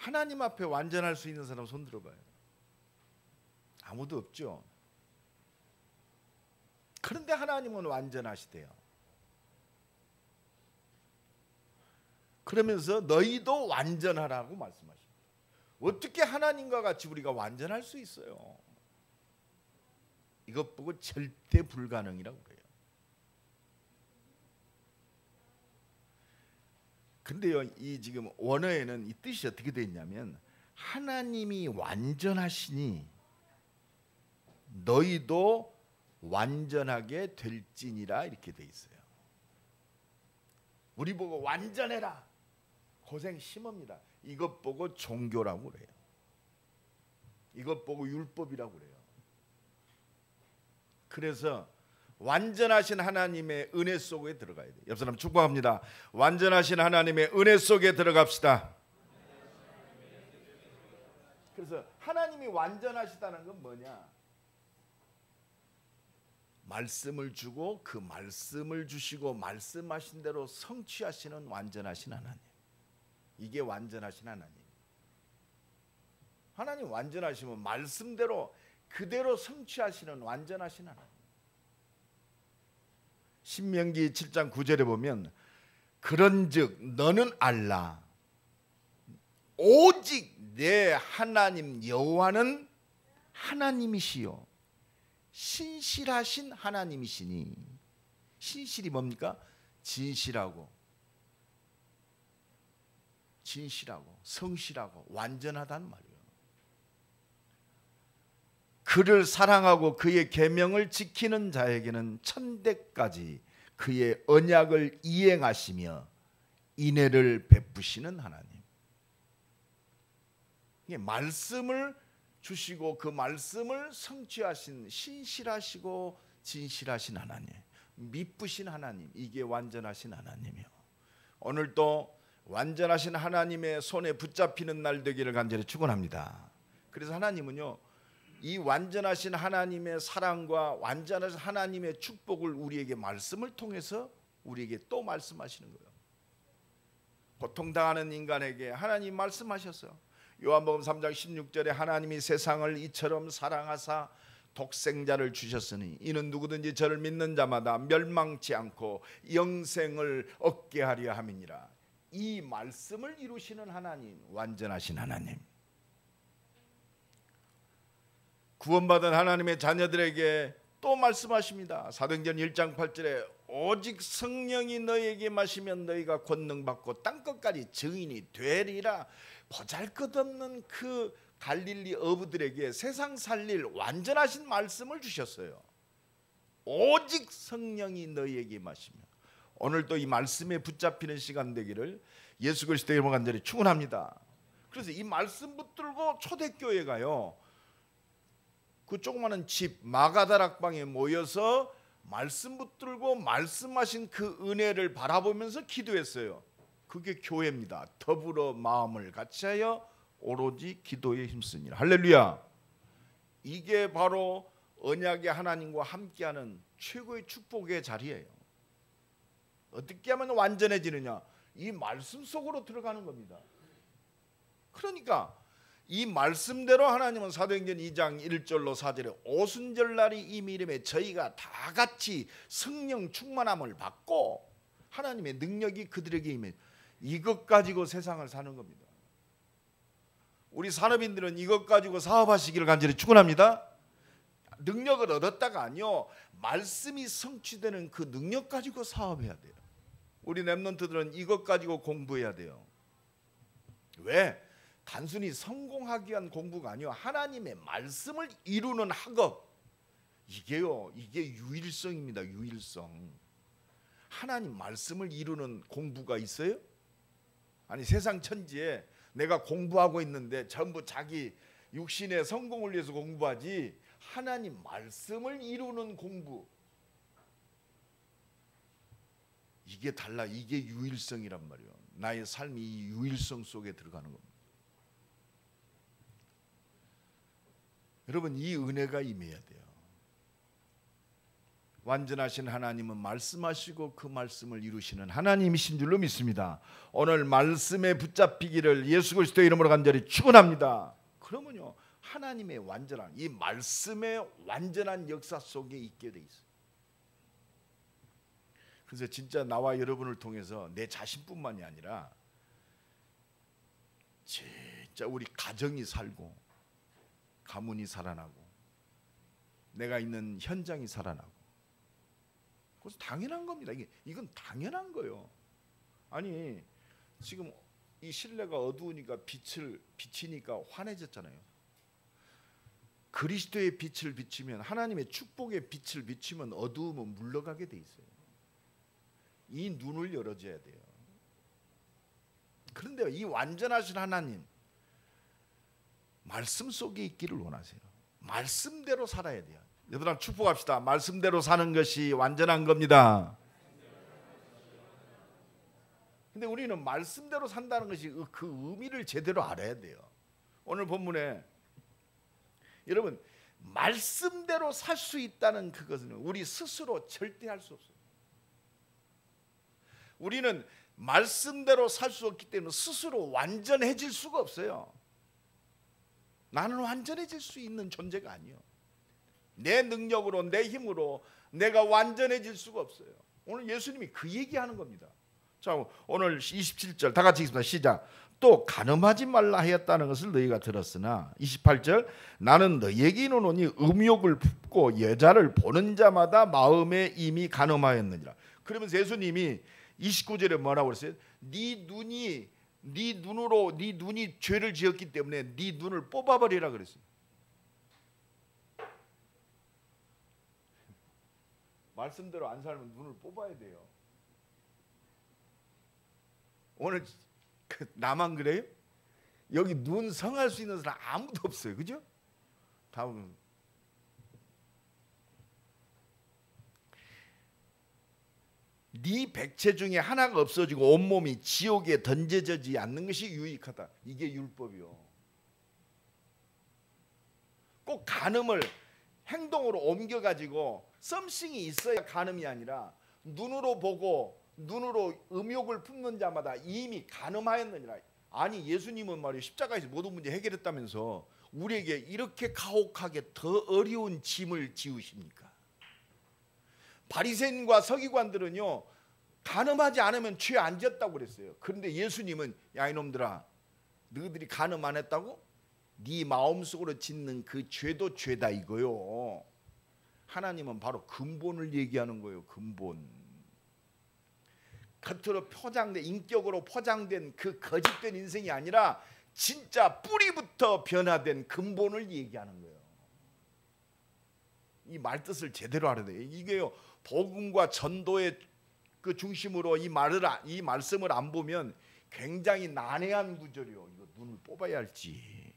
하나님 앞에 완전할 수 있는 사람 손 들어봐요. 아무도 없죠. 그런데 하나님은 완전하시대요. 그러면서 너희도 완전하라고 말씀하십니다. 어떻게 하나님과 같이 우리가 완전할 수 있어요? 이것 보고 절대 불가능이라고 그래요. 근데요, 이 지금 원어에는 이 뜻이 어떻게 되어 있냐면 하나님이 완전하시니 너희도 완전하게 될지니라 이렇게 되어 있어요. 우리 보고 완전해라, 고생 심합니다. 이것 보고 종교라고 그래요. 이것 보고 율법이라고 그래요. 그래서 완전하신 하나님의 은혜 속에 들어가야 돼요. 옆 사람 축복합니다. 완전하신 하나님의 은혜 속에 들어갑시다. 그래서 하나님이 완전하시다는 건 뭐냐? 말씀을 주고 그 말씀을 주시고 말씀하신 대로 성취하시는 완전하신 하나님. 이게 완전하신 하나님. 하나님 완전하시면 말씀대로 그대로 성취하시는 완전하신 하나님. 신명기 7장 9절에 보면 그런즉 너는 알라 오직 내 하나님 여호와는 하나님이시요 신실하신 하나님이시니. 신실이 뭡니까? 진실하고 성실하고 완전하다는 말이에요. 그를 사랑하고 그의 계명을 지키는 자에게는 천대까지 그의 언약을 이행하시며 인애를 베푸시는 하나님. 이게 말씀을 주시고 그 말씀을 성취하신 신실하시고 진실하신 하나님, 미쁘신 하나님, 이게 완전하신 하나님이요. 오늘도 완전하신 하나님의 손에 붙잡히는 날 되기를 간절히 축원합니다. 그래서 하나님은요, 이 완전하신 하나님의 사랑과 완전하신 하나님의 축복을 우리에게 말씀을 통해서 우리에게 또 말씀하시는 거예요. 고통당하는 인간에게 하나님 말씀하셨어요. 요한복음 3장 16절에 하나님이 세상을 이처럼 사랑하사 독생자를 주셨으니 이는 누구든지 저를 믿는 자마다 멸망치 않고 영생을 얻게 하려 함이니라. 이 말씀을 이루시는 하나님, 완전하신 하나님. 구원받은 하나님의 자녀들에게 또 말씀하십니다. 사도행전 1장 8절에 오직 성령이 너희에게 마시면 너희가 권능받고 땅끝까지 증인이 되리라. 보잘것없는 그 갈릴리 어부들에게 세상 살릴 완전하신 말씀을 주셨어요. 오직 성령이 너희에게 마시면. 오늘도 이 말씀에 붙잡히는 시간 되기를 예수 그리스도의 이름으로 간절히 축원합니다. 그래서 이 말씀 붙들고 초대교회 가요, 그 조그마한 집 마가다락방에 모여서 말씀 붙들고 말씀하신 그 은혜를 바라보면서 기도했어요. 그게 교회입니다. 더불어 마음을 같이하여 오로지 기도에 힘쓰니라. 할렐루야. 이게 바로 언약의 하나님과 함께하는 최고의 축복의 자리예요. 어떻게 하면 완전해지느냐? 이 말씀 속으로 들어가는 겁니다. 그러니까 이 말씀대로 하나님은 사도행전 2장 1절로 4절에 오순절날이 이미 이름에 저희가 다 같이 성령 충만함을 받고 하나님의 능력이 그들에게 임해 이것 가지고 세상을 사는 겁니다. 우리 산업인들은 이것 가지고 사업하시기를 간절히 축원합니다. 능력을 얻었다가 아니요, 말씀이 성취되는 그 능력 가지고 사업해야 돼요. 우리 랩런트들은 이것 가지고 공부해야 돼요. 왜? 단순히 성공하기 위한 공부가 아니요, 하나님의 말씀을 이루는 학업. 이게요, 이게 유일성입니다. 유일성. 하나님 말씀을 이루는 공부가 있어요? 아니, 세상 천지에 내가 공부하고 있는데 전부 자기 육신의 성공을 위해서 공부하지, 하나님 말씀을 이루는 공부, 이게 달라. 이게 유일성이란 말이에요. 나의 삶이 이 유일성 속에 들어가는 겁니다. 여러분, 이 은혜가 임해야 돼요. 완전하신 하나님은 말씀하시고 그 말씀을 이루시는 하나님이신 줄로 믿습니다. 오늘 말씀에 붙잡히기를 예수 그리스도의 이름으로 간절히 축원합니다. 그러면요, 하나님의 완전한 이 말씀의 완전한 역사 속에 있게 돼 있어요. 그래서 진짜 나와 여러분을 통해서 내 자신뿐만이 아니라 진짜 우리 가정이 살고 가문이 살아나고 내가 있는 현장이 살아나고, 그래서 당연한 겁니다. 이건 당연한 거예요. 아니 지금 이 실내가 어두우니까 빛을 비치니까 환해졌잖아요. 그리스도의 빛을 비치면, 하나님의 축복의 빛을 비치면 어두움은 물러가게 돼 있어요. 이 눈을 열어줘야 돼요. 그런데 이 완전하신 하나님 말씀 속에 있기를 원하세요. 말씀대로 살아야 돼요. 얘들아 축복합시다. 말씀대로 사는 것이 완전한 겁니다. 근데 우리는 말씀대로 산다는 것이 그 의미를 제대로 알아야 돼요. 오늘 본문에 여러분 말씀대로 살 수 있다는 그것은 우리 스스로 절대 할 수 없어요. 우리는 말씀대로 살 수 없기 때문에 스스로 완전해질 수가 없어요. 나는 완전해질 수 있는 존재가 아니에요. 내 능력으로 내 힘으로 내가 완전해질 수가 없어요. 오늘 예수님이 그 얘기하는 겁니다. 자, 오늘 27절 다 같이 읽습니다. 시작. 또 간음하지 말라 하였다는 것을 너희가 들었으나 28절 나는 너희에게 이르노니 음욕을 품고 여자를 보는 자마다 마음에 이미 간음하였느니라. 그러면서 예수님이 29절에 뭐라고 그랬어요? 네 눈이 죄를 지었기 때문에 네 눈을 뽑아버리라 그랬어요. 말씀대로 안 살면 눈을 뽑아야 돼요. 오늘 나만 그래요? 여기 눈 성할 수 있는 사람 아무도 없어요. 그죠? 다음은 네 백체 중에 하나가 없어지고 온몸이 지옥에 던져지지 않는 것이 유익하다. 이게 율법이요. 꼭 간음을 행동으로 옮겨가지고 썸씽이 있어야 간음이 아니라 눈으로 보고 눈으로 음욕을 품는 자마다 이미 간음하였느니라. 아니 예수님은 말이에요 십자가에서 모든 문제 해결했다면서 우리에게 이렇게 가혹하게 더 어려운 짐을 지우십니까? 바리새인과 서기관들은요 간음하지 않으면 죄 안 지었다고 그랬어요. 그런데 예수님은 야 이놈들아 너희들이 간음 안 했다고? 네 마음속으로 짓는 그 죄도 죄다 이거요. 하나님은 바로 근본을 얘기하는 거예요. 근본. 겉으로 포장된 인격으로 포장된 그 거짓된 인생이 아니라 진짜 뿌리부터 변화된 근본을 얘기하는 거예요. 이 말뜻을 제대로 알아야 돼요. 이게요 복음과 전도의 그 중심으로 이 말씀을 안 보면 굉장히 난해한 구절이요. 이거 눈을 뽑아야 할지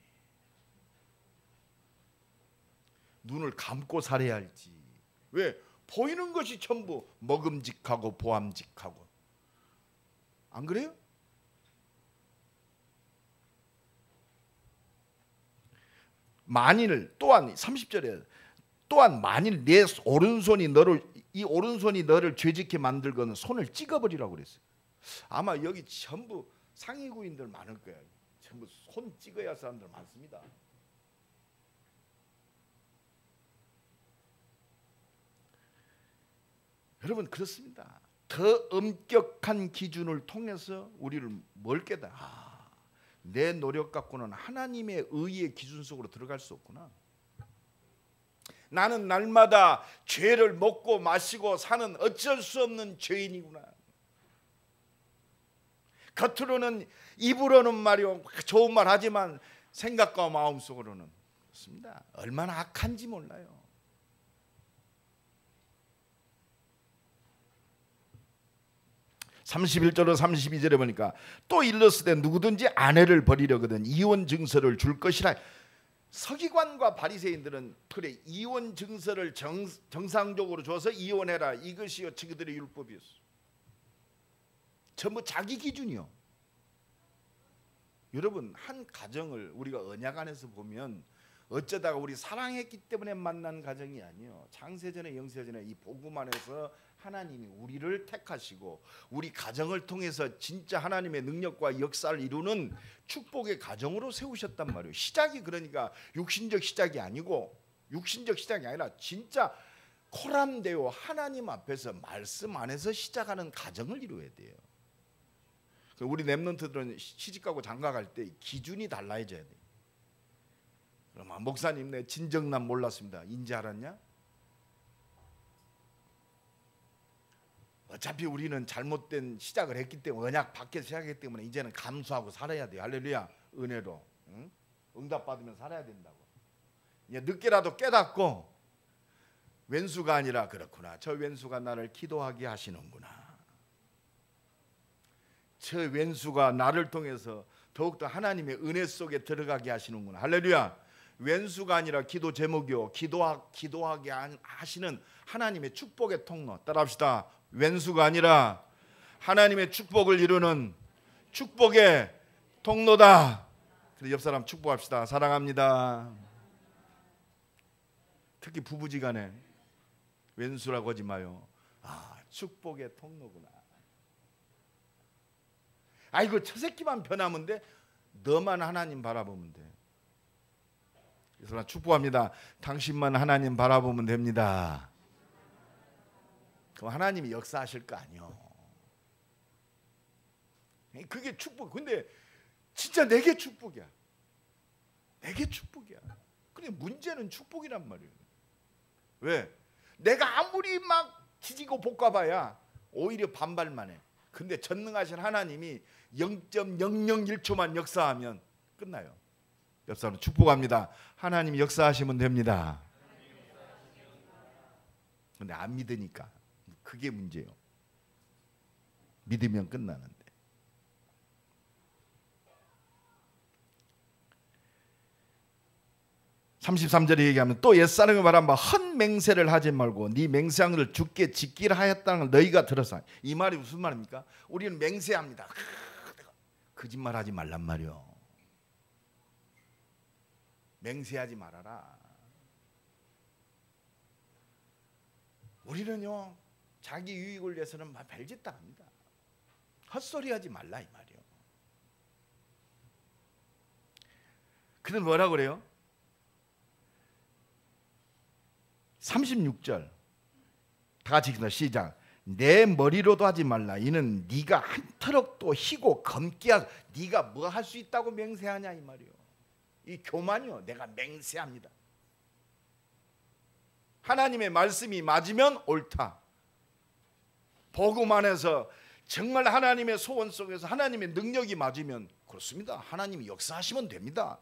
눈을 감고 살아야 할지. 왜? 보이는 것이 전부 먹음직하고 보암직하고. 안 그래요? 만일 또한 30절에 또한 만일 내 오른손이 이 오른손이 너를 죄짓게 만들거든 손을 찍어버리라고 그랬어요. 아마 여기 전부 상위구인들 많을 거예요. 전부 손 찍어야 할 사람들 많습니다. 여러분 그렇습니다. 더 엄격한 기준을 통해서 우리를 뭘 깨달아? 내 노력 갖고는 하나님의 의의 기준 속으로 들어갈 수 없구나. 나는 날마다 죄를 먹고 마시고 사는 어쩔 수 없는 죄인이구나. 겉으로는 입으로는 말이요 좋은 말 하지만 생각과 마음속으로는 그렇습니다. 얼마나 악한지 몰라요. (31절로 32절에) 보니까 또 일렀으되 누구든지 아내를 버리려거든 이혼 증서를 줄 것이라. 서기관과 바리새인들은 그래 이혼 증서를 정상적으로 줘서 이혼해라 이것이 그들의 율법이었어. 전부 자기 기준이요. 여러분 한 가정을 우리가 언약 안에서 보면 어쩌다가 우리 사랑했기 때문에 만난 가정이 아니요. 창세전에 영세전에 이 복음 안에서 하나님이 우리를 택하시고 우리 가정을 통해서 진짜 하나님의 능력과 역사를 이루는 축복의 가정으로 세우셨단 말이에요. 시작이 그러니까 육신적 시작이 아니고 육신적 시작이 아니라 진짜 코람데오 하나님 앞에서 말씀 안에서 시작하는 가정을 이루어야 돼요. 우리 랩런트들은 시집가고 장가갈 때 기준이 달라져야 돼요. 그럼 목사님 내 진정남 몰랐습니다. 인지 알았냐? 어차피 우리는 잘못된 시작을 했기 때문에 언약 밖에서 시작했기 때문에 이제는 감수하고 살아야 돼요. 할렐루야. 은혜로 응? 응답받으면 살아야 된다고. 이제 늦게라도 깨닫고 왼수가 아니라 그렇구나. 저 왼수가 나를 기도하게 하시는구나. 저 왼수가 나를 통해서 더욱더 하나님의 은혜 속에 들어가게 하시는구나. 할렐루야. 왼수가 아니라 기도 제목이요. 기도하게 하시는 하나님의 축복의 통로. 따라합시다. 왼수가 아니라 하나님의 축복을 이루는 축복의 통로다. 그래서 옆 사람 축복합시다. 사랑합니다. 특히 부부지간에 왼수라고 하지 마요. 아, 축복의 통로구나. 아이고 저 새끼만 변하면 돼. 너만 하나님 바라보면 돼. 그래서 나 축복합니다. 당신만 하나님 바라보면 됩니다. 그럼 하나님이 역사하실 거 아니요. 그게 축복. 근데 진짜 내게 축복이야. 내게 축복이야. 근데 문제는 축복이란 말이에요. 왜? 내가 아무리 막 지지고 볶아봐야 오히려 반발만 해. 근데 전능하신 하나님이 0.001초만 역사하면 끝나요. 옆 사람 축복합니다. 하나님 역사하시면 됩니다. 근데 안 믿으니까 그게 문제예요. 믿으면 끝나는데. (33절에) 얘기하면 또 옛사람이 말한 바 헛 맹세를 하지 말고 네 맹세한 것을 주께 지키라 하였다는 걸 너희가 들었어. 이 말이 무슨 말입니까? 우리는 맹세합니다. 거짓말하지 말란 말이요. 맹세하지 말아라. 우리는요 자기 유익을 위해서는 막 별짓 다 합니다. 헛소리하지 말라 이 말이요. 그는 뭐라 그래요? 36절 다 같이 읽습니다. 시작. 내 머리로도 하지 말라. 이는 네가 한터럭도 희고 검기야. 네가 뭐 할 수 있다고 맹세하냐 이 말이요. 이 교만이요. 내가 맹세합니다. 하나님의 말씀이 맞으면 옳다. 복음 안에서 정말 하나님의 소원 속에서 하나님의 능력이 맞으면 그렇습니다. 하나님이 역사하시면 됩니다.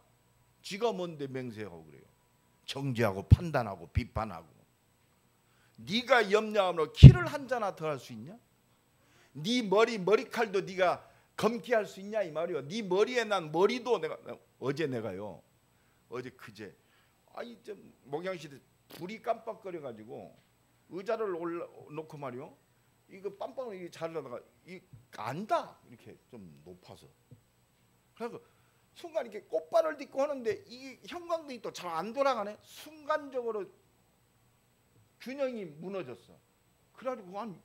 지가 뭔데 맹세하고 그래요. 정죄하고 판단하고 비판하고. 네가 염려함으로 키를 한 자나 더 할 수 있냐? 네 머리칼도 네가 검기할 수 있냐 이 말이요. 네 머리에 난 머리도 내가요. 어제 그제 좀 목양실에 불이 깜빡거려 가지고 의자를 놓고 말이요. 이거 빰빵을 자르다가 안다 이렇게 좀 높아서. 그래서 순간 이렇게 꽃발을 딛고 하는데 이 형광등이 또 잘 안 돌아가네. 순간적으로 균형이 무너졌어. 그래가지고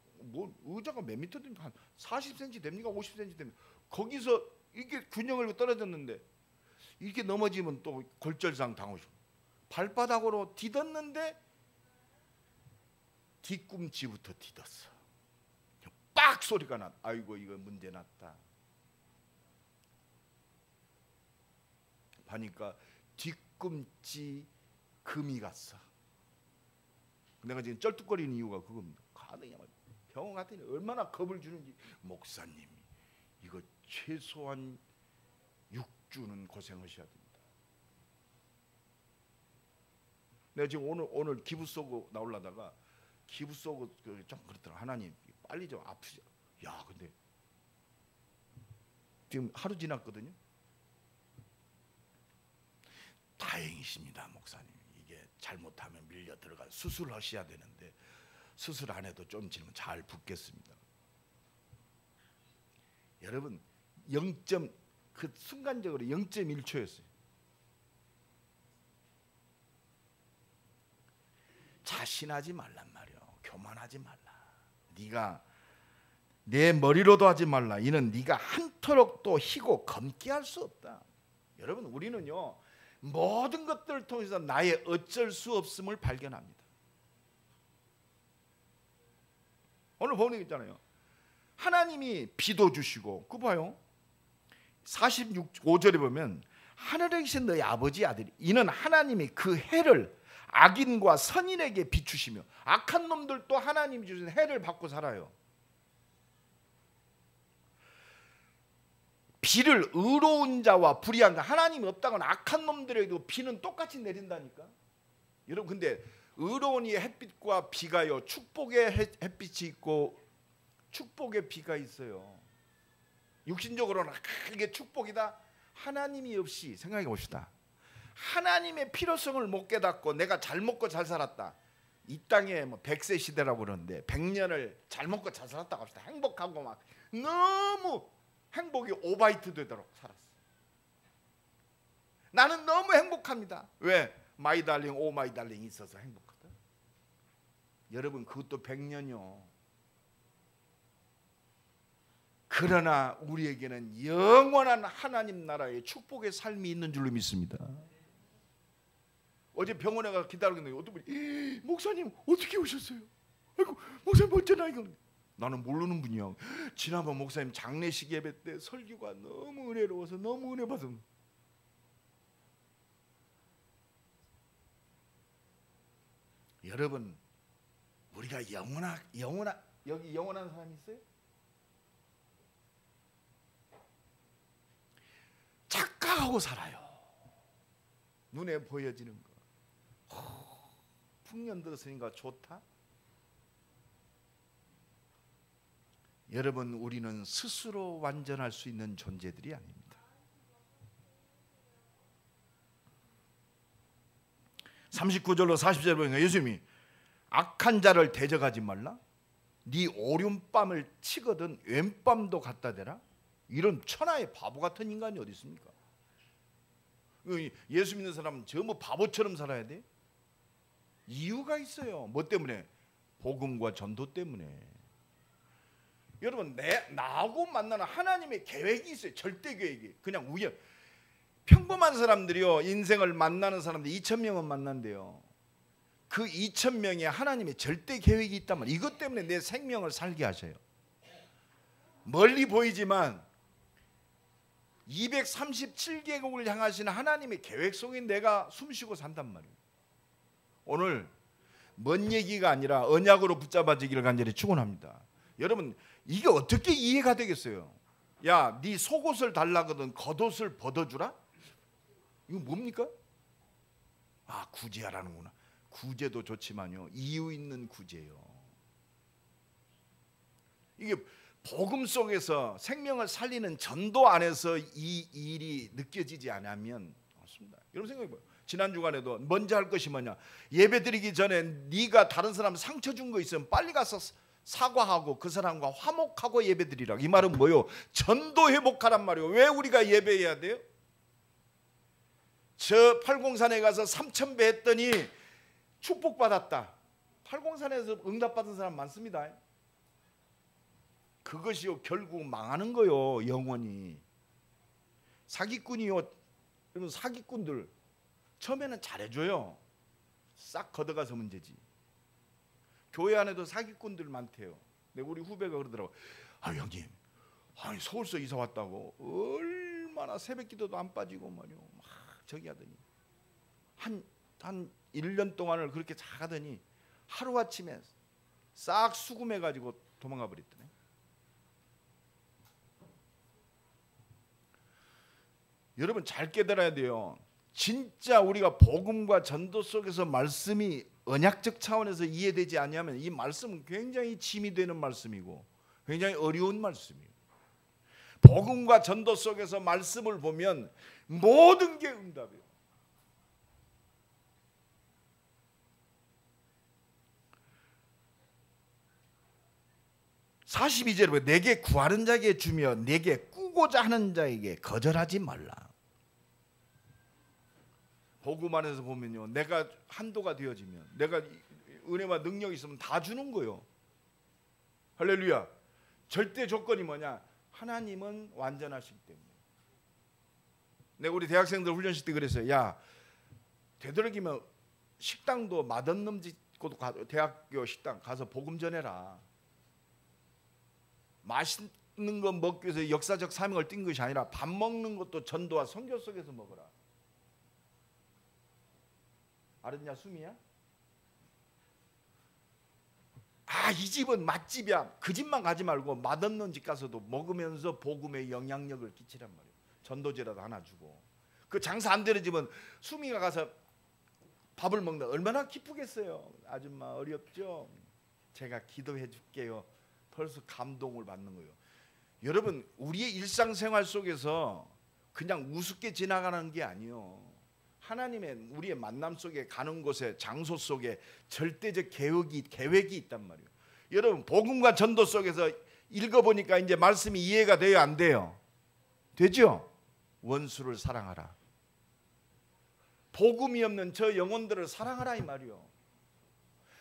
의자가 몇 미터 됩니까? 한 40cm 됩니까? 50cm 됩니까? 거기서 이게 균형을 떨어졌는데 이렇게 넘어지면 또 골절상 당하시고 발바닥으로 디뎠는데 뒤꿈치부터 디뎠어. 빡 소리가 났. 아이고 이거 문제 났다. 보니까 뒤꿈치 금이 갔어. 내가 지금 쩔뚝거리는 이유가 그겁니다. 가더니 병원 갔더니 얼마나 겁을 주는지. 목사님 이거 최소한 6주는 고생하셔야 됩니다. 내가 지금 오늘 기부 쏘고 나오려다가 기부 쏘고 좀 그렇더라. 하나님 빨리 좀 아프지. 야 근데 지금 하루 지났거든요. 다행이십니다 목사님. 이게 잘못하면 밀려 들어가 수술하셔야 되는데 수술 안 해도 좀 지나면 잘 붓겠습니다. 여러분 그 순간적으로 0.1초였어요. 과신하지 말란 말이요. 교만하지 말라. 네가 내 머리로도 하지 말라. 이는 네가 한토록 또 희고 검게 할 수 없다. 여러분, 우리는요 모든 것들을 통해서 나의 어쩔 수 없음을 발견합니다. 오늘 보는 거 있잖아요. 하나님이 비도 주시고, 그 봐요. 45절에 보면 하늘에 계신 너희 아버지 아들이 이는 하나님이 그 해를 악인과 선인에게 비추시며, 악한 놈들도 하나님이 주신 해를 받고 살아요. 비를 의로운 자와 불의한 자, 하나님이 없다고는 악한 놈들에게도 비는 똑같이 내린다니까. 여러분, 근데 의로운 이 햇빛과 비가요, 축복의 햇빛이 있고 축복의 비가 있어요. 육신적으로는 이게 축복이다. 하나님이 없이 생각해 봅시다. 하나님의 필요성을 못 깨닫고 내가 잘 먹고 잘 살았다. 이 땅에 뭐 100세 시대라고 그러는데 100년을 잘 먹고 잘 살았다고 합시다. 행복하고 막 너무 행복이 오바이트 되도록 살았어. 나는 너무 행복합니다. 왜? 마이 달링 오 마이 달링이 있어서 행복하다. 여러분, 그것도 100년이요. 그러나 우리에게는 영원한 하나님 나라의 축복의 삶이 있는 줄로 믿습니다. 어제 병원에 가서 기다리고 있는데 어떤 분이 목사님 어떻게 오셨어요? 아이고, 목사님 어쩌나 이거. 나는 모르는 분이야. 지난번 목사님 장례식 예배 때 설교가 너무 은혜로워서 너무 은혜 받은. 여러분, 우리가 영원한 여기 영원한 사람이 있어요? 착각하고 살아요. 눈에 보여지는 거. 풍년 들었으니까 좋다. 여러분, 우리는 스스로 완전할 수 있는 존재들이 아닙니다. 39절로 40절 보니까 예수님이 악한 자를 대적하지 말라. 네 오른뺨을 치거든 왼뺨도 갖다 대라. 이런 천하의 바보 같은 인간이 어디 있습니까? 예수 믿는 사람은 전부 바보처럼 살아야 돼? 이유가 있어요. 뭐 때문에? 복음과 전도 때문에. 여러분, 나하고 만나는 하나님의 계획이 있어요. 절대 계획이. 그냥 우연. 평범한 사람들이요, 인생을 만나는 사람들 2,000명은 만난대요. 그 2,000명에 하나님의 절대 계획이 있단 말이에요. 이것 때문에 내 생명을 살게 하셔요. 멀리 보이지만 237개국을 향하시는 하나님의 계획 속에 내가 숨쉬고 산단 말이에요. 오늘 먼 얘기가 아니라 언약으로 붙잡아지기를 간절히 축원합니다. 여러분, 이게 어떻게 이해가 되겠어요? 야, 네 속옷을 달라거든 겉옷을 벗어주라? 이거 뭡니까? 아, 구제하라는구나. 구제도 좋지만요, 이유 있는 구제요. 이게 복음 속에서 생명을 살리는 전도 안에서 이 일이 느껴지지 않으면 없습니다. 여러분 생각해봐요. 지난 주간에도 먼저 할 것이 뭐냐? 예배 드리기 전에 네가 다른 사람 상처 준 거 있으면 빨리 가서 사과하고 그 사람과 화목하고 예배 드리라. 이 말은 뭐요? 전도 회복하란 말이에요. 왜 우리가 예배해야 돼요? 저 팔공산에 가서 3,000배 했더니 축복받았다. 팔공산에서 응답받은 사람 많습니다. 그것이요, 결국 망하는 거요. 영원히. 사기꾼이요, 여러분, 사기꾼들 처음에는 잘해줘요. 싹 걷어가서 문제지. 교회 안에도 사기꾼들 많대요. 근데 우리 후배가 그러더라고. 아, 형님, 아니 서울서 이사 왔다고 얼마나 새벽기도도 안 빠지고 말이요, 막 저기 하더니 한 1년 동안을 그렇게 자가더니 하루아침에 싹 수금해가지고 도망가 버렸더네. 여러분, 잘 깨달아야 돼요. 진짜 우리가 복음과 전도 속에서 말씀이 언약적 차원에서 이해되지 않으면 이 말씀은 굉장히 짐이 되는 말씀이고 굉장히 어려운 말씀이에요. 복음과 전도 속에서 말씀을 보면 모든 게 응답이에요. (42절에) 보면 내게 구하는 자에게 주며 내게 꾸고자 하는 자에게 거절하지 말라. 복음 안에서 보면요, 내가 한도가 되어지면, 내가 은혜와 능력이 있으면 다 주는 거예요. 할렐루야. 절대 조건이 뭐냐? 하나님은 완전하시기 때문에. 내가 우리 대학생들 훈련실 때 그랬어요. 야, 되도록이면 식당도 맛없는 집고도 대학교 식당 가서 복음 전해라. 맛있는 거 먹기 위해서 역사적 사명을 띈 것이 아니라 밥 먹는 것도 전도와 선교 속에서 먹어라. 알았냐, 수미야? 아, 이 집은 맛집이야. 그 집만 가지 말고 맛없는 집 가서도 먹으면서 복음의 영향력을 끼치란 말이에요. 전도제라도 하나 주고. 그 장사 안 되는 집은 수미가 가서 밥을 먹는다. 얼마나 기쁘겠어요. 아줌마 어렵죠? 제가 기도해 줄게요. 벌써 감동을 받는 거예요. 여러분, 우리의 일상생활 속에서 그냥 우습게 지나가는 게 아니에요. 하나님의 우리의 만남 속에 가는 곳에 장소 속에 절대적 계획이 있단 말이에요. 여러분, 복음과 전도 속에서 읽어보니까 이제 말씀이 이해가 돼요, 안 돼요? 되죠? 원수를 사랑하라. 복음이 없는 저 영혼들을 사랑하라 이 말이요.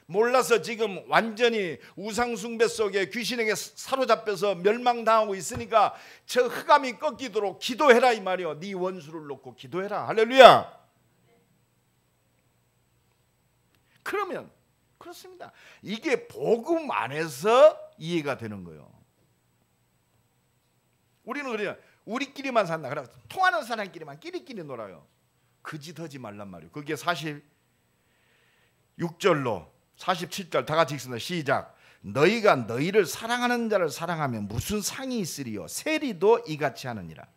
몰라서 지금 완전히 우상숭배 속에 귀신에게 사로잡혀서 멸망당하고 있으니까 저 흑암이 꺾이도록 기도해라 이 말이요. 네 원수를 놓고 기도해라. 할렐루야. 그러면 그렇습니다. 이게 복음 안에서 이해가 되는 거예요. 우리는 그래요. 우리끼리만 산다. 그래 통하는 사람끼리만 끼리끼리 놀아요. 그 짓 하지 말란 말이에요. 그게 46절로 47절 다 같이 읽습니다. 시작. 너희가 너희를 사랑하는 자를 사랑하면 무슨 상이 있으리요? 세리도 이같이 하느니라.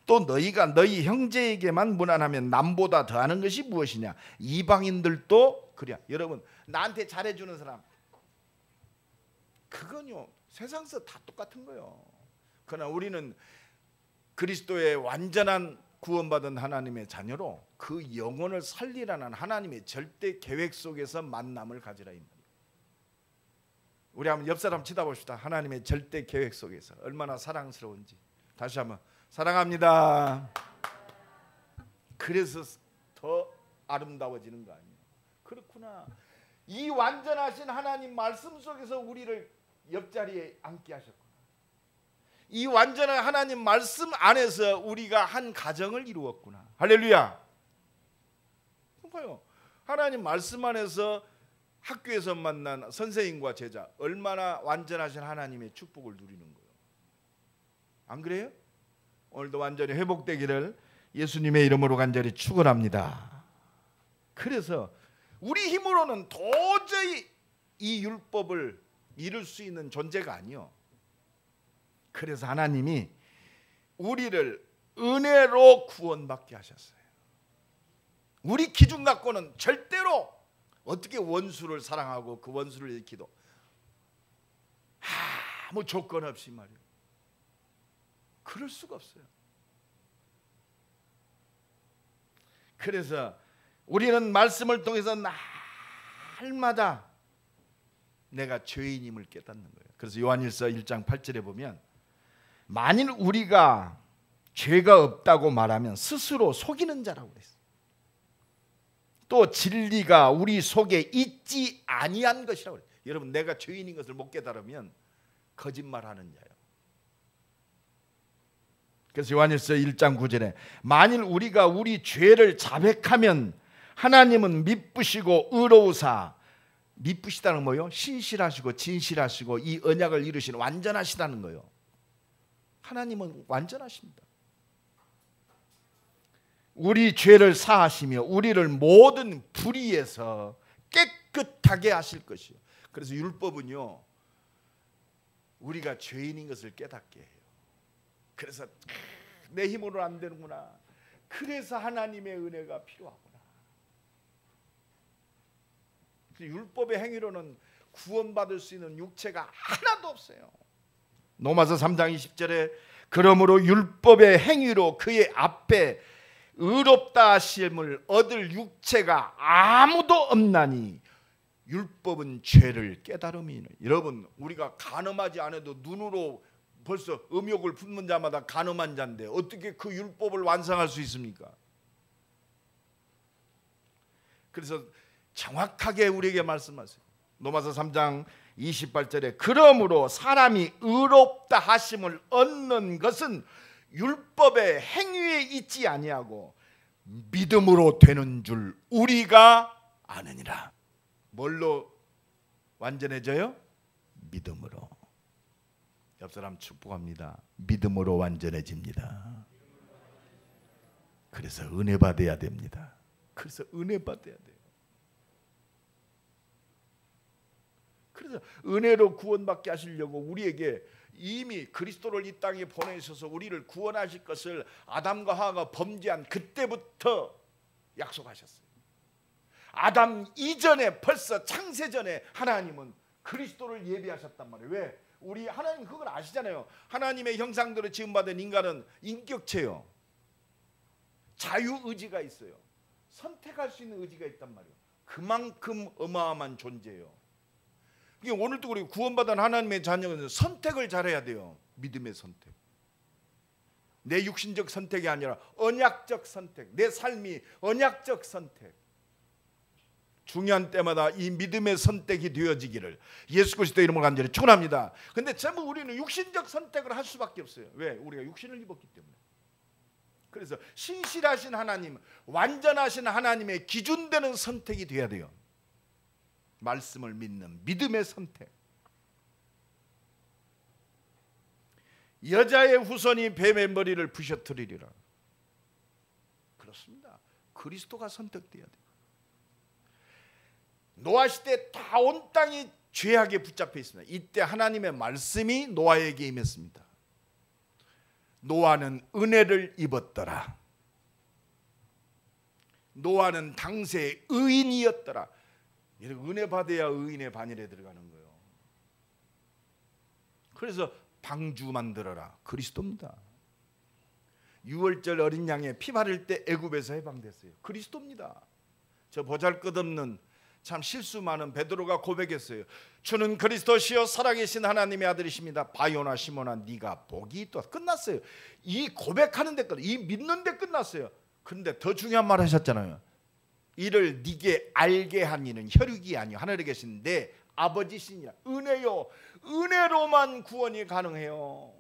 또 너희가 너희 형제에게만 무난하면 남보다 더하는 것이 무엇이냐? 이방인들도 그래. 여러분, 나한테 잘해주는 사람, 그건요 세상에서 다 똑같은 거예요. 그러나 우리는 그리스도의 완전한 구원받은 하나님의 자녀로 그 영혼을 살리라는 하나님의 절대 계획 속에서 만남을 가지라 이 말이에요. 우리 한번 옆 사람 쳐다봅시다. 하나님의 절대 계획 속에서 얼마나 사랑스러운지. 다시 한번 사랑합니다. 그래서 더 아름다워지는 거 아니에요. 그렇구나. 이 완전하신 하나님 말씀 속에서 우리를 옆자리에 앉게 하셨구나. 이 완전한 하나님 말씀 안에서 우리가 한 가정을 이루었구나. 할렐루야. 봐요. 하나님 말씀 안에서 학교에서 만난 선생님과 제자 얼마나 완전하신 하나님의 축복을 누리는 거예요. 안 그래요? 오늘도 완전히 회복되기를 예수님의 이름으로 간절히 축원합니다. 그래서 우리 힘으로는 도저히 이 율법을 이룰 수 있는 존재가 아니요. 그래서 하나님이 우리를 은혜로 구원받게 하셨어요. 우리 기준 갖고는 절대로 어떻게 원수를 사랑하고 그 원수를 일으키도 아무 조건 없이 말이에요. 그럴 수가 없어요. 그래서 우리는 말씀을 통해서 날마다 내가 죄인임을 깨닫는 거예요. 그래서 요한일서 1장 8절에 보면 만일 우리가 죄가 없다고 말하면 스스로 속이는 자라고 그랬어요. 또 진리가 우리 속에 있지 아니한 것이라고 그래요. 여러분, 내가 죄인인 것을 못 깨달으면 거짓말하는 자예요. 그래서 요한일서 1장 9절에 만일 우리가 우리 죄를 자백하면 하나님은 미쁘시고 의로우사, 미쁘시다는 뭐요? 신실하시고 진실하시고 이 언약을 이루신 완전하시다는 거예요. 하나님은 완전하십니다. 우리 죄를 사하시며 우리를 모든 불의에서 깨끗하게 하실 것이요. 그래서 율법은요 우리가 죄인인 것을 깨닫게 해요. 그래서 내 힘으로 안 되는구나. 그래서 하나님의 은혜가 필요하구나. 율법의 행위로는 구원받을 수 있는 육체가 하나도 없어요. 로마서 3장 20절에 그러므로 율법의 행위로 그의 앞에 의롭다 하심을 얻을 육체가 아무도 없나니 율법은 죄를 깨달음이니. 여러분, 우리가 간음하지 않아도 눈으로 벌써 음욕을 품는 자마다 간음한 자인데 어떻게 그 율법을 완성할 수 있습니까? 그래서 정확하게 우리에게 말씀하세요. 로마서 3장 28절에 그러므로 사람이 의롭다 하심을 얻는 것은 율법의 행위에 있지 아니하고 믿음으로 되는 줄 우리가 아느니라. 뭘로 완전해져요? 믿음으로. 옆 사람 축복합니다. 믿음으로 완전해집니다. 그래서 은혜 받아야 됩니다. 그래서 은혜 받아야 돼요. 그래서 은혜로 구원받게 하시려고 우리에게 이미 그리스도를 이 땅에 보내셔서 우리를 구원하실 것을 아담과 하와가 범죄한 그때부터 약속하셨어요. 아담 이전에 벌써 창세전에 하나님은 그리스도를 예비하셨단 말이에요. 왜? 우리 하나님 그걸 아시잖아요. 하나님의 형상대로 지음받은 인간은 인격체요. 자유의지가 있어요. 선택할 수 있는 의지가 있단 말이에요. 그만큼 어마어마한 존재예요. 오늘도 우리 구원받은 하나님의 자녀는 선택을 잘해야 돼요. 믿음의 선택. 내 육신적 선택이 아니라 언약적 선택. 내 삶이 언약적 선택. 중요한 때마다 이 믿음의 선택이 되어지기를 예수 그리스도의 이름으로 간절히 축원합니다. 그런데 전부 우리는 육신적 선택을 할 수밖에 없어요. 왜? 우리가 육신을 입었기 때문에. 그래서 신실하신 하나님, 완전하신 하나님의 기준되는 선택이 돼야 돼요. 말씀을 믿는 믿음의 선택. 여자의 후손이 뱀의 머리를 부셔뜨리리라. 그렇습니다. 그리스도가 선택돼야 돼요. 노아 시대 다 온 땅이 죄악에 붙잡혀 있습니다. 이때 하나님의 말씀이 노아에게 임했습니다. 노아는 은혜를 입었더라. 노아는 당시의 의인이었더라. 은혜 받아야 의인의 반열에 들어가는 거예요. 그래서 방주 만들어라. 그리스도입니다. 유월절 어린 양의 피 바를 때 애굽에서 해방됐어요. 그리스도입니다. 저 보잘것없는 참 실수 많은 베드로가 고백했어요. 주는 그리스도시요 살아계신 하나님의 아들이십니다. 바요나 시몬아 네가 복이 있다. 끝났어요. 이 고백하는 데 끝, 이 믿는 데 끝났어요. 그런데 더 중요한 말 하셨잖아요. 이를 네게 알게 한 이는 혈육이 아니요 하늘에 계신 내 아버지시니라. 은혜요. 은혜로만 구원이 가능해요.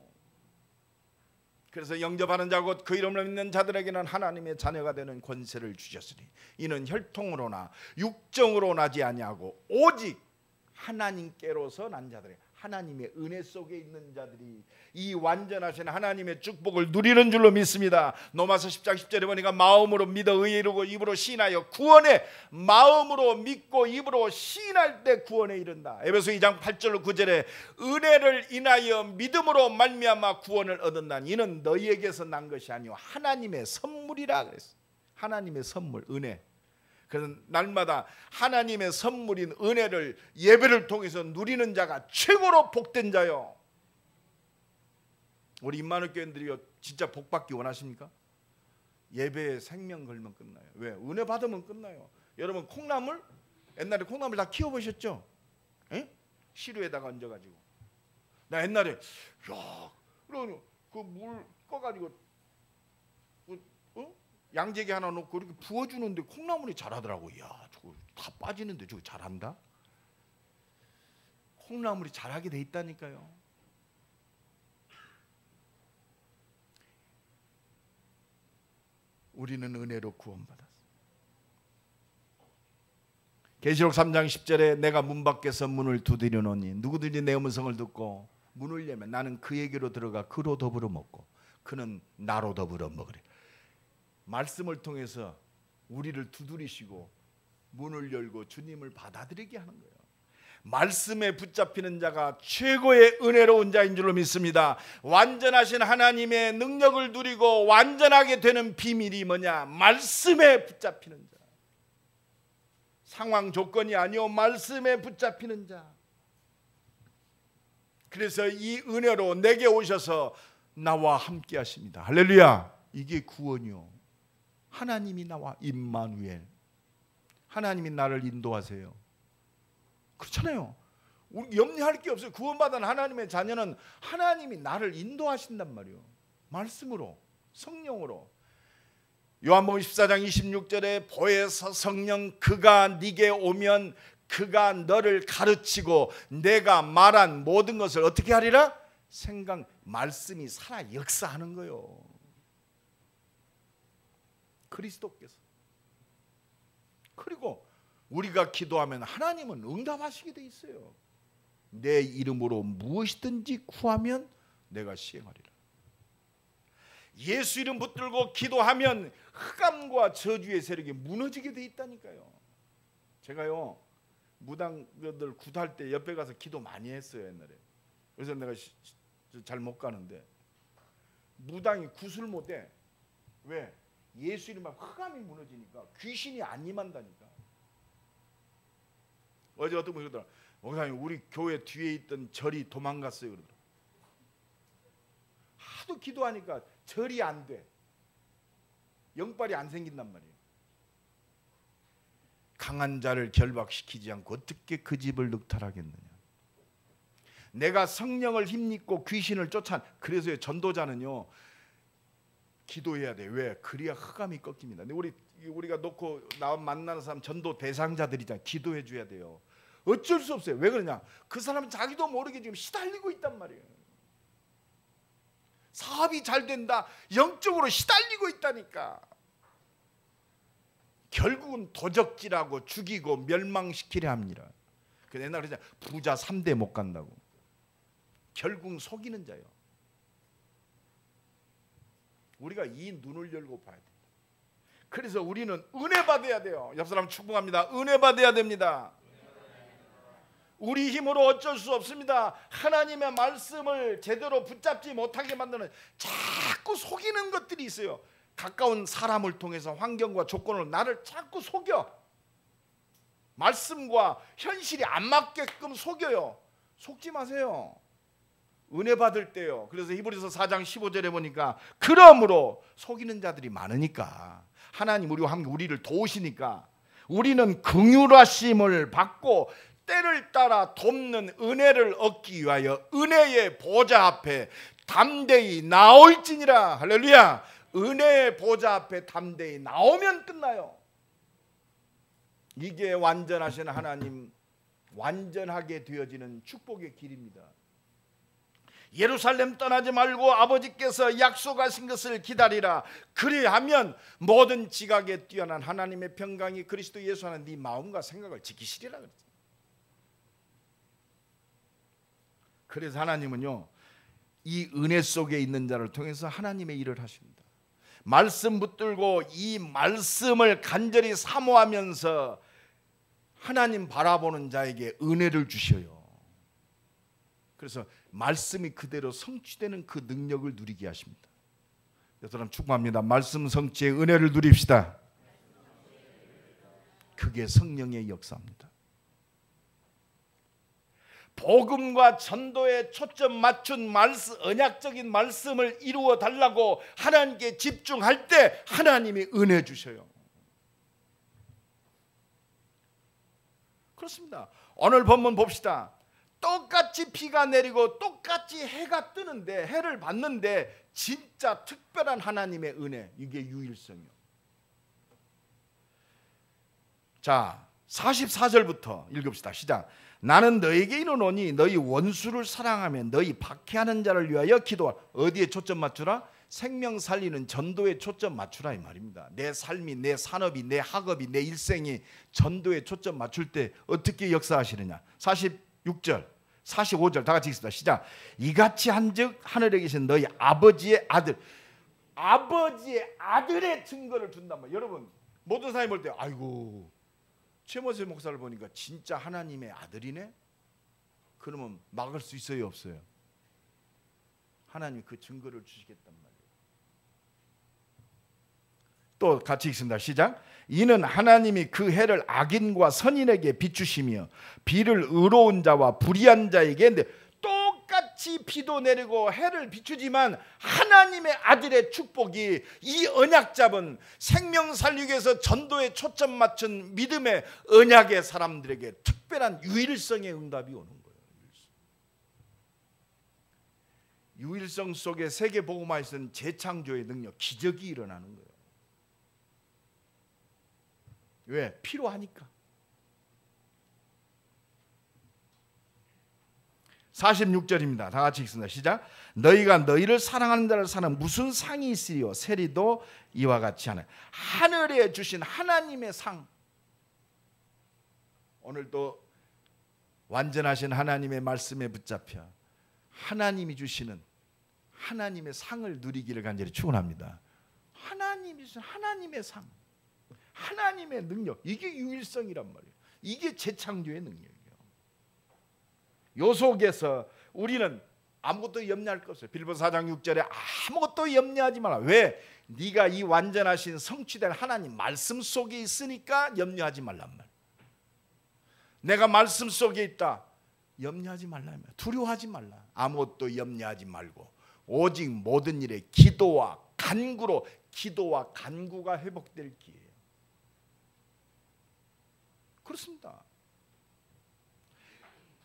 그래서 영접하는 자 곧 그 이름을 믿는 자들에게는 하나님의 자녀가 되는 권세를 주셨으니 이는 혈통으로나 육정으로 나지 아니하고 오직 하나님께로서 난 자들이, 하나님의 은혜 속에 있는 자들이 이 완전하신 하나님의 축복을 누리는 줄로 믿습니다. 로마서 10장 10절에 보니까 마음으로 믿어 의에 이르고 입으로 시인하여 구원에, 마음으로 믿고 입으로 시인할 때 구원에 이른다. 에베소 2장 8절 9절에 은혜를 인하여 믿음으로 말미암아 구원을 얻었나니 이는 너희에게서 난 것이 아니요 하나님의 선물이라 그랬어요. 하나님의 선물, 은혜. 그래서 날마다 하나님의 선물인 은혜를 예배를 통해서 누리는 자가 최고로 복된 자요. 우리 임마누엘 교인들이 진짜 복 받기 원하십니까? 예배에 생명 걸면 끝나요. 왜? 은혜 받으면 끝나요. 여러분 콩나물, 옛날에 콩나물 다 키워보셨죠? 시루에다가 얹어가지고. 나 옛날에 그 물 꺼가지고 양재기 하나 놓고 이렇게 부어주는데 콩나물이 자라더라고. 야, 저거 다 빠지는데 저거 잘한다? 콩나물이 자라게 돼 있다니까요. 우리는 은혜로 구원받았어. 계시록 3장 10절에 내가 문 밖에서 문을 두드려 놓으니 누구든지 내 음성을 듣고 문을 열면 나는 그에게로 들어가 그로 더불어 먹고 그는 나로 더불어 먹으리. 말씀을 통해서 우리를 두드리시고 문을 열고 주님을 받아들이게 하는 거예요. 말씀에 붙잡히는 자가 최고의 은혜로운 자인 줄로 믿습니다. 완전하신 하나님의 능력을 누리고 완전하게 되는 비밀이 뭐냐? 말씀에 붙잡히는 자. 상황 조건이 아니요 말씀에 붙잡히는 자. 그래서 이 은혜로 내게 오셔서 나와 함께 하십니다. 할렐루야. 이게 구원이요. 하나님이 나와 임마누엘, 하나님이 나를 인도하세요. 그렇잖아요. 우리 염려할 게 없어요. 구원받은 하나님의 자녀는 하나님이 나를 인도하신단 말이에요. 말씀으로, 성령으로. 요한복음 14장 26절에 보혜사 성령 그가 네게 오면 그가 너를 가르치고 내가 말한 모든 것을 어떻게 하리라? 말씀이 살아 역사하는 거요. 그리스도께서. 그리고 우리가 기도하면 하나님은 응답하시게 돼 있어요. 내 이름으로 무엇이든지 구하면 내가 시행하리라. 예수 이름 붙들고 기도하면 흑암과 저주의 세력이 무너지게 돼 있다니까요. 제가요 무당들 굿할 때 옆에 가서 기도 많이 했어요 옛날에. 그래서 내가 잘 못 가는데 무당이 굿을 못해. 왜? 예수 이름만 흑암이 무너지니까 귀신이 안 임한다니까. 어제 어떤 분이 그러더라. 목사님 우리 교회 뒤에 있던 절이 도망갔어요 그러더라. 하도 기도하니까 절이 안 돼. 영빨이 안 생긴단 말이에요. 강한 자를 결박시키지 않고 어떻게 그 집을 늑탈하겠느냐. 내가 성령을 힘입고 귀신을 쫓아. 그래서 전도자는요 기도해야 돼. 왜? 그래야 흑암이 꺾입니다. 근데 우리가 놓고 만나는 사람 전도 대상자들이잖아요. 기도해 줘야 돼요. 어쩔 수 없어요. 왜 그러냐? 그 사람은 자기도 모르게 지금 시달리고 있단 말이에요. 사업이 잘 된다. 영적으로 시달리고 있다니까. 결국은 도적질하고 죽이고 멸망시키려 합니다. 그 옛날에 그러잖아요. 부자 3대 못 간다고. 결국 속이는 자예요. 우리가 이 눈을 열고 봐야 됩니다. 그래서 우리는 은혜 받아야 돼요. 옆 사람 축복합니다. 은혜 받아야 됩니다. 우리 힘으로 어쩔 수 없습니다. 하나님의 말씀을 제대로 붙잡지 못하게 만드는 자꾸 속이는 것들이 있어요. 가까운 사람을 통해서 환경과 조건으로 나를 자꾸 속여. 말씀과 현실이 안 맞게끔 속여요. 속지 마세요. 은혜 받을 때요. 그래서 히브리서 4장 15절에 보니까 그러므로 속이는 자들이 많으니까 하나님 우리를 도우시니까 우리는 긍휼하심을 받고 때를 따라 돕는 은혜를 얻기 위하여 은혜의 보좌 앞에 담대히 나올지니라. 할렐루야. 은혜의 보좌 앞에 담대히 나오면 끝나요. 이게 완전하신 하나님 완전하게 되어지는 축복의 길입니다. 예루살렘 떠나지 말고 아버지께서 약속하신 것을 기다리라. 그리하면 모든 지각에 뛰어난 하나님의 평강이 그리스도 예수 안에 네 마음과 생각을 지키시리라 그랬어요. 그래서 하나님은요 이 은혜 속에 있는 자를 통해서 하나님의 일을 하십니다. 말씀 붙들고 이 말씀을 간절히 사모하면서 하나님 바라보는 자에게 은혜를 주셔요. 그래서 말씀이 그대로 성취되는 그 능력을 누리게 하십니다. 여러분 축복합니다. 말씀 성취의 은혜를 누립시다. 그게 성령의 역사입니다. 복음과 전도에 초점 맞춘 언약적인 말씀을 이루어 달라고 하나님께 집중할 때 하나님이 은혜 주셔요. 그렇습니다. 오늘 본문 봅시다. 똑같이 비가 내리고 똑같이 해가 뜨는데 해를 봤는데 진짜 특별한 하나님의 은혜, 이게 유일성이요. 자 44절부터 읽읍시다. 시작. 나는 너에게 이르노니 너희 원수를 사랑하며 너희 박해하는 자를 위하여 기도하라. 어디에 초점 맞추라? 생명 살리는 전도에 초점 맞추라 이 말입니다. 내 삶이, 내 산업이, 내 학업이, 내 일생이 전도에 초점 맞출 때 어떻게 역사하시느냐. 46절 45절 다 같이 읽습니다. 시작. 이같이 한즉 하늘에 계신 너희 아버지의 아들, 아버지의 아들의 증거를 준단 말이에요. 여러분 모든 사람이 볼 때 아이고 최모세 목사를 보니까 진짜 하나님의 아들이네? 그러면 막을 수 있어요 없어요? 하나님이 그 증거를 주시겠단 말이에요. 또 같이 읽습니다. 시작. 이는 하나님이 그 해를 악인과 선인에게 비추시며 비를 의로운 자와 불의한 자에게 똑같이 비도 내리고 해를 비추지만 하나님의 아들의 축복이 이 언약 잡은 생명 살리기 위해서 전도에 초점 맞춘 믿음의 언약의 사람들에게 특별한 유일성의 응답이 오는 거예요. 유일성 속에 세계복음화에서는 재창조의 능력, 기적이 일어나는 거예요. 왜? 필요하니까. 46절입니다. 다 같이 읽습니다. 시작. 너희가 너희를 사랑하는 자를 사는 무슨 상이 있으리요? 세리도 이와 같이 하는. 하늘에 주신 하나님의 상. 오늘도 완전하신 하나님의 말씀에 붙잡혀 하나님이 주시는 하나님의 상을 누리기를 간절히 축원합니다. 하나님이 주신 하나님의 상, 하나님의 능력, 이게 유일성이란 말이에요. 이게 재창조의 능력이에요. 요 속에서 우리는 아무것도 염려할 것 없어요. 빌립보서 4장 6절에 아무것도 염려하지 마라. 왜? 네가 이 완전하신 성취된 하나님 말씀 속에 있으니까 염려하지 말란 말. 내가 말씀 속에 있다. 염려하지 말라. 두려워하지 말라. 아무것도 염려하지 말고 오직 모든 일에 기도와 간구로, 기도와 간구가 회복될 기회예요. 그렇습니다.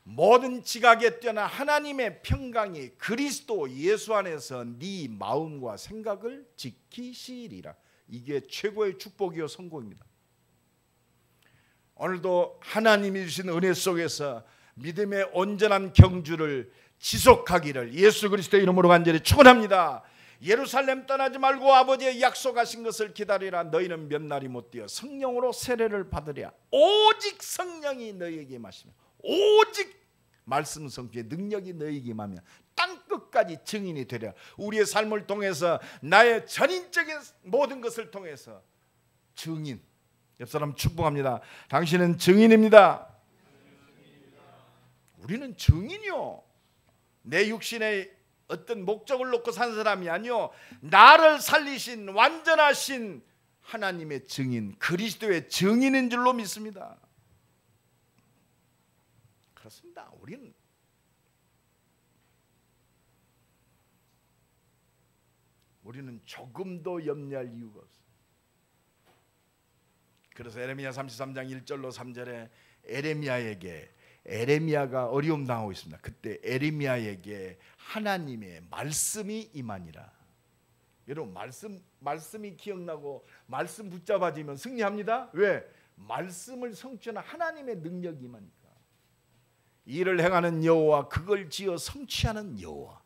모든 지각에 뛰어난 하나님의 평강이 그리스도 예수 안에서 네 마음과 생각을 지키시리라. 이게 최고의 축복이요 성공입니다. 오늘도 하나님이 주신 은혜 속에서 믿음의 온전한 경주를 지속하기를 예수 그리스도의 이름으로 간절히 축원합니다. 예루살렘 떠나지 말고 아버지의 약속하신 것을 기다리라. 너희는 몇 날이 못 되어 성령으로 세례를 받으랴. 오직 성령이 너희에게 마시며 오직 말씀 성취의 능력이 너희에게 임하며 땅끝까지 증인이 되랴. 우리의 삶을 통해서 나의 전인적인 모든 것을 통해서 증인. 옆 사람 축복합니다. 당신은 증인입니다. 우리는 증인이요. 내 육신의 어떤 목적을 놓고 산 사람이 아니요, 나를 살리신 완전하신 하나님의 증인, 그리스도의 증인인 줄로 믿습니다. 그렇습니다. 우리는 조금도 염려할 이유가 없어요. 그래서 에레미야 33장 1절로 3절에 에레미야가 어려움 당하고 있습니다. 그때 에레미야에게 하나님의 말씀이 임하니라. 여러분, 말씀이 기억나고 말씀 붙잡아지면 승리합니다. 왜? 말씀을 성취하는 하나님의 능력이 임하니까. 이를 행하는 여호와, 그걸 지어 성취하는 여호와,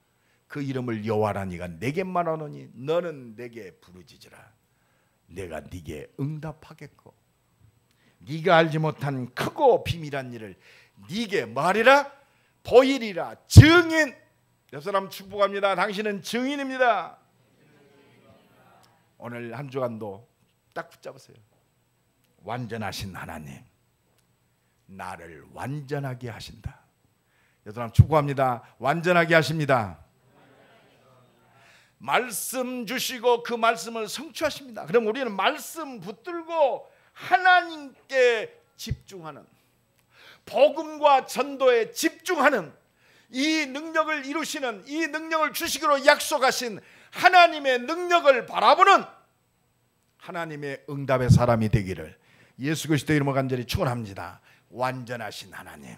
그 이름을 여호와라니가 내게 말하노니 너는 내게 부르짖으라. 내가 네게 응답하겠고 네가 알지 못한 크고 비밀한 일을 네게 말이라 보이리라. 증인. 옆 사람 축복합니다. 당신은 증인입니다. 오늘 한 주간도 딱 붙잡으세요. 완전하신 하나님, 나를 완전하게 하신다. 옆 사람 축복합니다. 완전하게 하십니다. 말씀 주시고 그 말씀을 성취하십니다. 그럼 우리는 말씀 붙들고 하나님께 집중하는, 복음과 전도에 집중하는, 이 능력을 이루시는, 이 능력을 주시기로 약속하신 하나님의 능력을 바라보는 하나님의 응답의 사람이 되기를 예수 그리스도의 이름으로 간절히 축원합니다. 완전하신 하나님,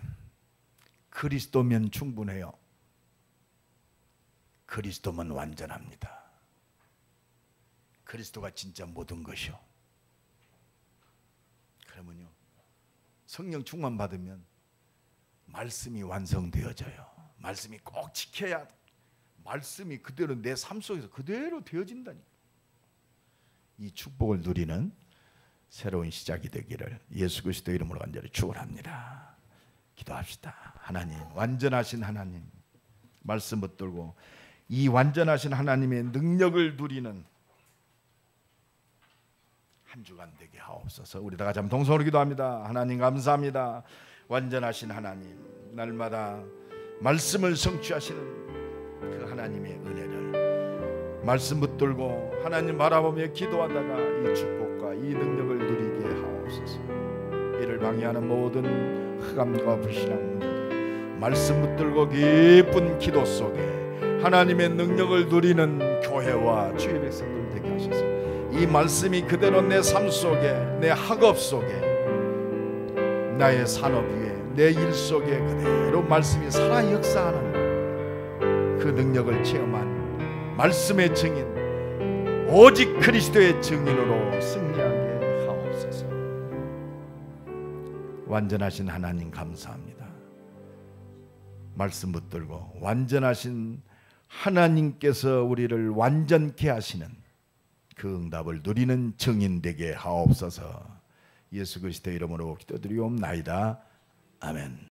그리스도면 충분해요. 그리스도면 완전합니다. 그리스도가 진짜 모든 것이요. 그러면요, 성령 충만 받으면 말씀이 완성되어져요. 말씀이 꼭 지켜야, 말씀이 그대로 내 삶 속에서 그대로 되어진다니까. 이 축복을 누리는 새로운 시작이 되기를 예수 그리스도의 이름으로 간절히 축원합니다. 기도합시다. 하나님, 완전하신 하나님, 말씀 붙들고 이 완전하신 하나님의 능력을 누리는 한 주간 되게 하옵소서. 우리 다 같이 한번 동성으로 기도합니다. 하나님 감사합니다. 완전하신 하나님, 날마다 말씀을 성취하시는 그 하나님의 은혜를 말씀 붙들고 하나님 바라보며 기도하다가 이 축복과 이 능력을 누리게 하옵소서. 이를 방해하는 모든 흑암과 불신앙, 말씀 붙들고 기쁜 기도 속에 하나님의 능력을 누리는 교회와 주의 백성들 되게 하소서. 이 말씀이 그대로 내 삶 속에, 내 학업 속에, 나의 산업 위에, 내 일 속에 그대로 말씀이 살아 역사하는 그 능력을 체험한 말씀의 증인, 오직 그리스도의 증인으로 승리하게 하옵소서. 완전하신 하나님 감사합니다. 말씀 붙들고 완전하신 하나님께서 우리를 완전케 하시는 그 응답을 누리는 증인 되게 하옵소서. 예수 그리스도의 이름으로 기도드리옵나이다. 아멘.